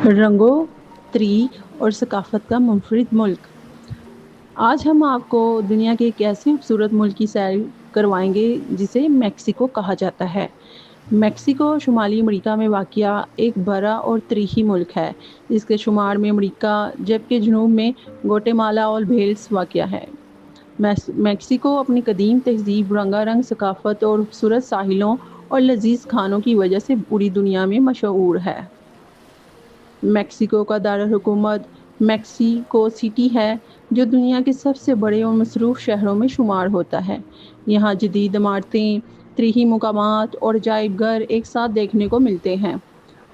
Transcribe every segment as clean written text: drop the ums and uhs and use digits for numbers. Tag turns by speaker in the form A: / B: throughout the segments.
A: رنگوں، تاریخ اور ثقافت کا منفرد ملک۔ آج ہم آپ کو دنیا کے ایک ایسے خوبصورت ملک کی سیر کروائیں گے جسے میکسیکو کہا جاتا ہے۔ میکسیکو شمالی امریکہ میں واقع ایک بڑا اور تاریخی ملک ہے۔ اس کے شمار میں امریکہ جبکہ جنوب میں گواٹے مالا اور بیلیز واقع ہے۔ میکسیکو اپنی قدیم تہذیب، رنگا رنگ ثقافت اور خوبصورت ساحلوں اور لذیذ کھانوں کی وجہ سے پوری دنیا میں مشہور ہے۔ میکسیکو کا دارالحکومت میکسیکو سٹی ہے، جو دنیا کے سب سے بڑے اور مصروف شہروں میں شمار ہوتا ہے۔ یہاں جدید عمارتیں، تاریخی مقامات اور عجائب گھر ایک ساتھ دیکھنے کو ملتے ہیں۔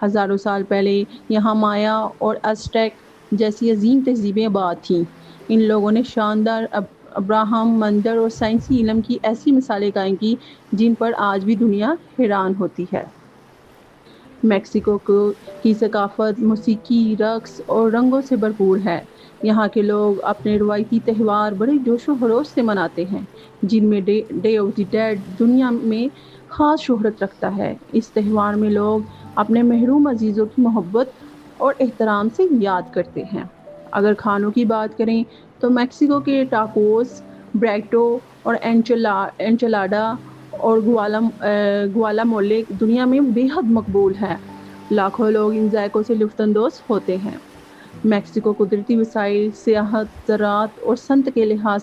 A: ہزاروں سال پہلے یہاں مایا اور ازٹیک جیسی عظیم تہذیبیں آباد تھیں۔ ان لوگوں نے شاندار ابراہم مندر اور سائنسی علم کی ایسی مثالیں قائم کی جن پر آج بھی دنیا حیران ہوتی ہے۔ میکسیکو کی ثقافت موسیقی، رقص اور رنگوں سے بھرپور ہے۔ یہاں کے لوگ اپنے روایتی تہوار بڑے جوش و خروش سے مناتے ہیں، جن میں ڈے آف دی ڈیڈ دنیا میں خاص شہرت رکھتا ہے۔ اس تہوار میں لوگ اپنے محروم عزیزوں کی محبت اور احترام سے یاد کرتے ہیں۔ اگر کھانوں کی بات کریں تو میکسیکو کے ٹاکوس، بریٹو اور انچلاڈا اور گوالا مولے دنیا میں بے حد مقبول ہے۔ لاکھوں لوگ ان ذائقوں سے لطف اندوز ہوتے ہیں۔ میکسیکو قدرتی وسائل، سیاحت، زراعت اور صنعت کے لحاظ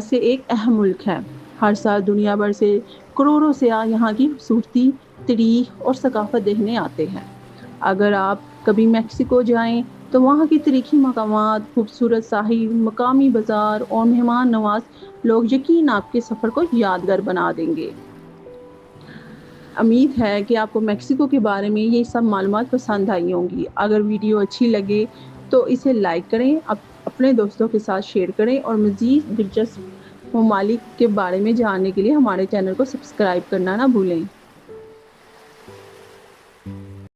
A: سے ایک اہم ملک ہے۔ ہر سال دنیا بھر سے کروڑوں سیاح یہاں کی خوبصورتی، تاریخ اور ثقافت دیکھنے آتے ہیں۔ اگر آپ کبھی میکسیکو جائیں تو وہاں کی تاریخی مقامات، خوبصورت ساحل، مقامی بازار اور مہمان نواز لوگ یقیناً آپ کے سفر کو یادگار بنا دیں گے۔ امید ہے کہ آپ کو میکسیکو کے بارے میں یہ سب معلومات پسند آئی ہوں گی۔ اگر ویڈیو اچھی لگے تو اسے لائک کریں، اپنے دوستوں کے ساتھ شیئر کریں اور مزید دلچسپ ممالک کے بارے میں جاننے کے لیے ہمارے چینل کو سبسکرائب کرنا نہ بھولیں۔